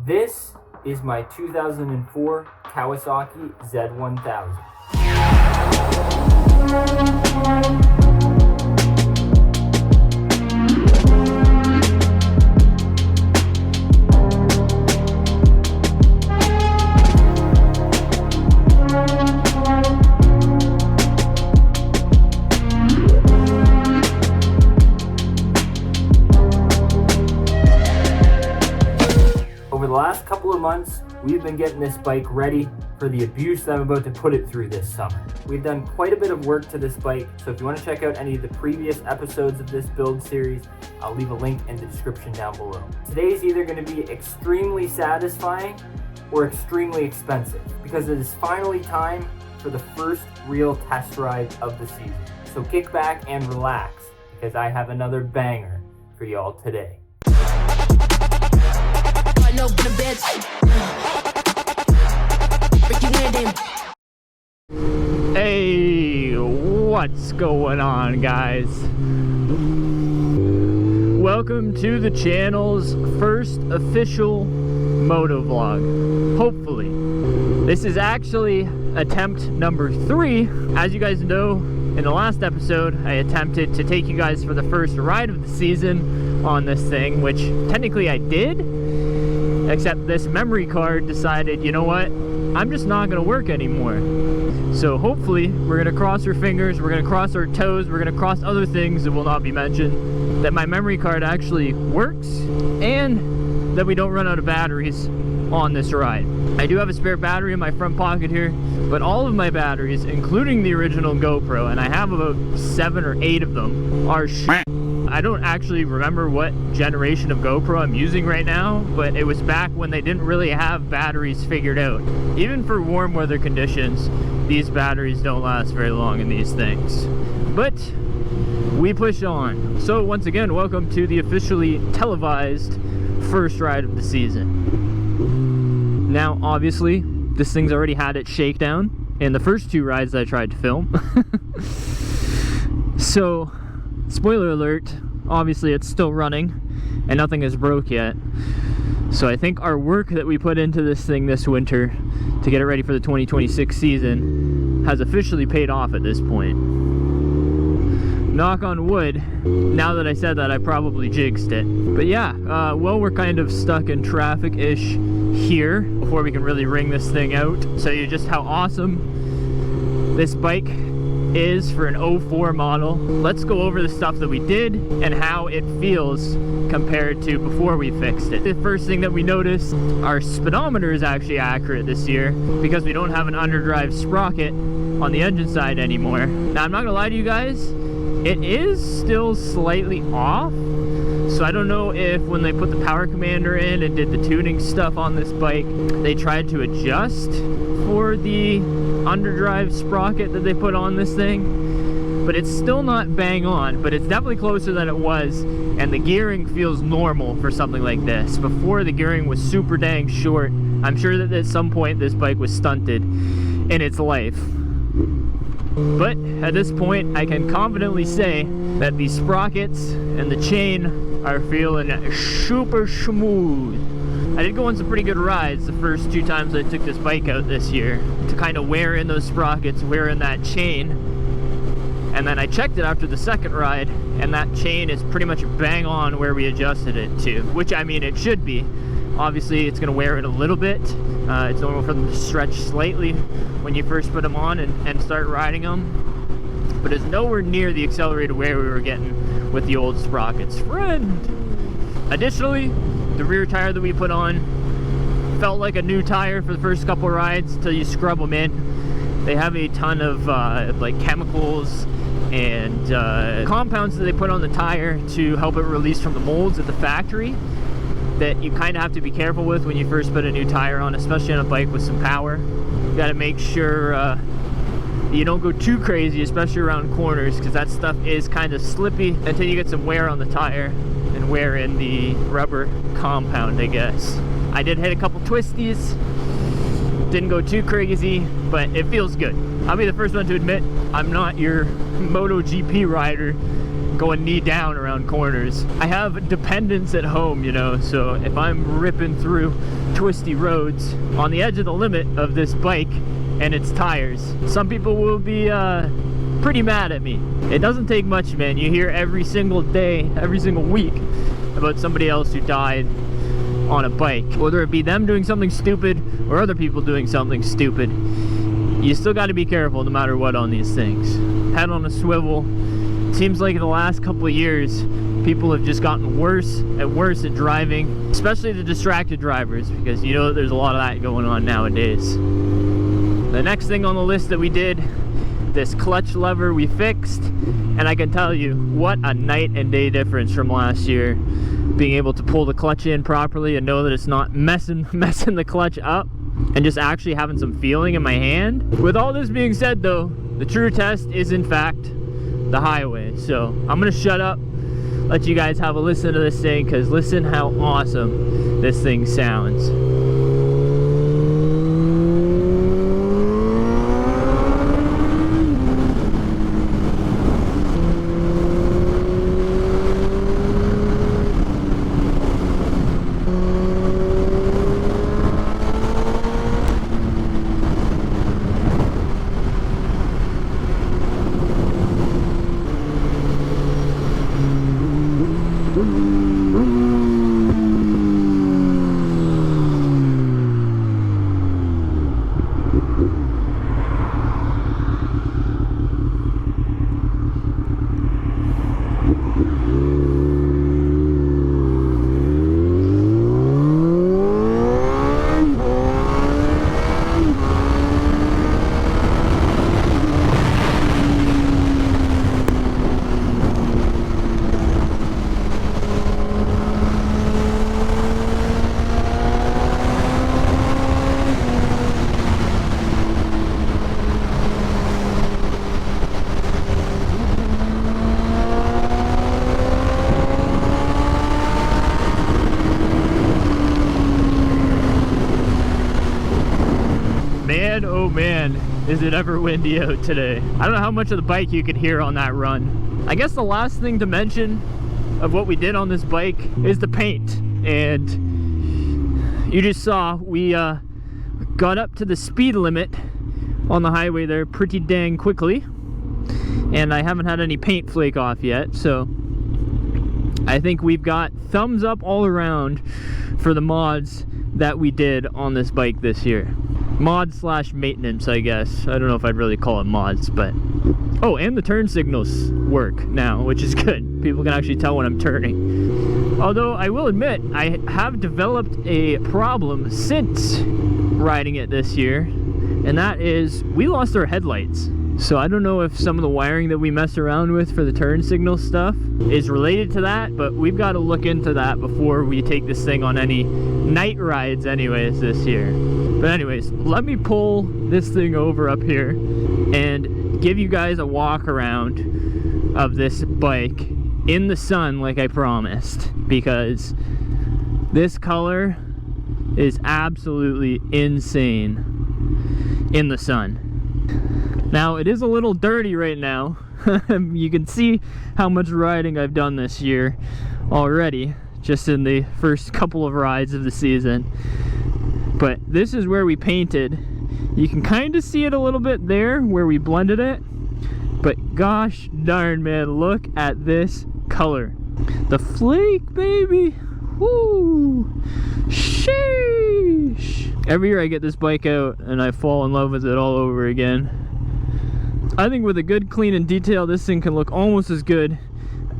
This is my 2004 Kawasaki Z1000. Over the last couple of months, we've been getting this bike ready for the abuse that I'm about to put it through this summer. We've done quite a bit of work to this bike, so if you want to check out any of the previous episodes of this build series, I'll leave a link in the description down below. Today's either going to be extremely satisfying or extremely expensive, because it is finally time for the first real test ride of the season. So kick back and relax, because I have another banger for y'all today. Hey, what's going on, guys? Welcome to the channel's first official moto vlog. Hopefully. This is actually attempt number 3. As you guys know, in the last episode, I attempted to take you guys for the first ride of the season on this thing, which technically I did, except this memory card decided, you know what, I'm just not going to work anymore. So hopefully, we're going to cross our fingers, we're going to cross our toes, we're going to cross other things that will not be mentioned, that my memory card actually works, and that we don't run out of batteries on this ride. I do have a spare battery in my front pocket here, but all of my batteries, including the original GoPro, and I have about 7 or 8 of them, are shit. I don't actually remember what generation of GoPro I'm using right now, but it was back when they didn't really have batteries figured out. Even for warm weather conditions, these batteries don't last very long in these things. But we push on. So once again, welcome to the officially televised first ride of the season. Now, obviously, this thing's already had its shakedown in the first 2 rides that I tried to film. So, spoiler alert, obviously it's still running and nothing is broke yet. So I think our work that we put into this thing this winter to get it ready for the 2026 season has officially paid off at this point. Knock on wood, now that I said that, I probably jinxed it. But yeah, well, we're kind of stuck in traffic-ish here before we can really ring this thing out. So you just how awesome this bike is for an 04 model. Let's go over the stuff that we did and how it feels compared to before we fixed it. The first thing that we noticed, our speedometer is actually accurate this year because we don't have an underdrive sprocket on the engine side anymore. Now, I'm not gonna lie to you guys, it is still slightly off. So I don't know if when they put the power commander in and did the tuning stuff on this bike, they tried to adjust for the underdrive sprocket that they put on this thing. But it's still not bang on, but it's definitely closer than it was, and the gearing feels normal for something like this. Before, the gearing was super dang short. I'm sure that at some point this bike was stunted in its life. But at this point, I can confidently say that the sprockets and the chain are feeling super smooth. I did go on some pretty good rides the first 2 times I took this bike out this year to kind of wear in those sprockets, wear in that chain. And then I checked it after the second ride, and that chain is pretty much bang on where we adjusted it to, which, I mean, it should be. Obviously, it's going to wear it a little bit. It's normal for them to stretch slightly when you first put them on and start riding them. But it's nowhere near the accelerated wear we were getting with the old sprockets. Friend! Additionally, the rear tire that we put on felt like a new tire for the first couple rides until you scrub them in. They have a ton of like chemicals and compounds that they put on the tire to help it release from the molds at the factory that you kind of have to be careful with when you first put a new tire on, especially on a bike with some power. You got to make sure you don't go too crazy, especially around corners, because that stuff is kind of slippy until you get some wear on the tire and wear in the rubber compound, I guess. I did hit a couple twisties, didn't go too crazy, but it feels good. I'll be the first one to admit I'm not your MotoGP rider going knee down around corners. I have dependents at home, you know, so if I'm ripping through twisty roads on the edge of the limit of this bike and its tires, some people will be pretty mad at me. It doesn't take much, man. You hear every single day, every single week about somebody else who died on a bike, whether it be them doing something stupid or other people doing something stupid. You still got to be careful no matter what on these things. Head on a swivel. Seems like in the last couple of years people have just gotten worse at driving, especially the distracted drivers, because you know there's a lot of that going on nowadays. The next thing on the list that we did, this clutch lever we fixed, and I can tell you what a night and day difference from last year. Being able to pull the clutch in properly and know that it's not messing the clutch up, and just actually having some feeling in my hand. With all this being said though, the true test is in fact the highway. So I'm gonna shut up, let you guys have a listen to this thing, because listen how awesome this thing sounds. Man, oh man, is it ever windy out today. I don't know how much of the bike you could hear on that run. I guess the last thing to mention of what we did on this bike is the paint. And you just saw we got up to the speed limit on the highway there pretty dang quickly. And I haven't had any paint flake off yet, so I think we've got thumbs up all around for the mods that we did on this bike this year. Mod slash maintenance, I guess. I don't know if I'd really call it mods, but... Oh, and the turn signals work now, which is good. People can actually tell when I'm turning. Although, I will admit, I have developed a problem since riding it this year, and that is, we lost our headlights. So I don't know if some of the wiring that we messed around with for the turn signal stuff is related to that, but we've got to look into that before we take this thing on any night rides anyways this year. But anyways, let me pull this thing over up here and give you guys a walk around of this bike in the sun like I promised, because this color is absolutely insane in the sun. Now, it is a little dirty right now. You can see how much riding I've done this year already, just in the first couple of rides of the season. But this is where we painted. You can kind of see it a little bit there where we blended it. But gosh darn, man, look at this color. The flake, baby. Woo! Sheesh! Every year I get this bike out and I fall in love with it all over again. I think with a good clean and detail, this thing can look almost as good,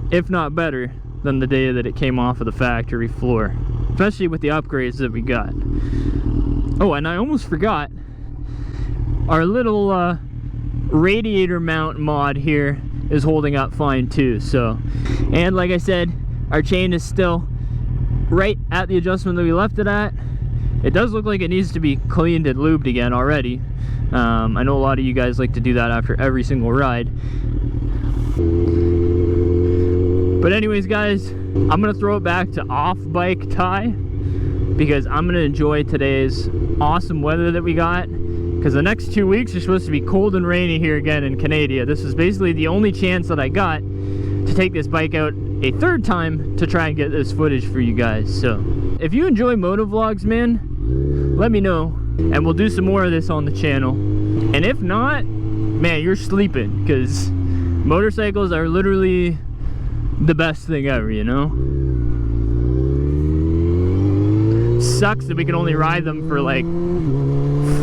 if not better, than the day that it came off of the factory floor. Especially with the upgrades that we got. Oh, and I almost forgot, our little radiator mount mod here is holding up fine too. So, and like I said, our chain is still right at the adjustment that we left it at. It does look like it needs to be cleaned and lubed again already. I know a lot of you guys like to do that after every single ride. But anyways, guys, I'm gonna throw it back to off bike Ty, because I'm gonna enjoy today's awesome weather that we got, because the next 2 weeks are supposed to be cold and rainy here again in Canada. This is basically the only chance that I got to take this bike out a third time to try and get this footage for you guys. So if you enjoy motovlogs, man, let me know and we'll do some more of this on the channel. And if not, man, you're sleeping, because motorcycles are literally the best thing ever, you know? Sucks that we can only ride them for like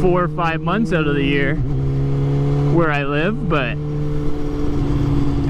4 or 5 months out of the year where I live, but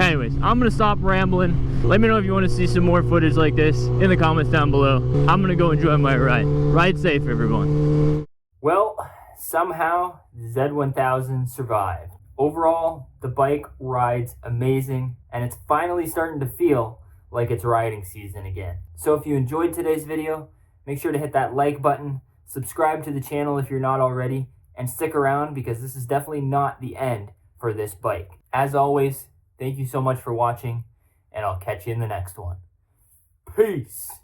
anyways, I'm gonna stop rambling. Let me know if you want to see some more footage like this in the comments down below. I'm gonna go enjoy my ride. Ride safe, everyone. Well, somehow Z1000 survived. Overall, the bike rides amazing, and it's finally starting to feel like it's riding season again. So if you enjoyed today's video, make sure to hit that like button, subscribe to the channel if you're not already, and stick around because this is definitely not the end for this bike. As always, thank you so much for watching, and I'll catch you in the next one. Peace!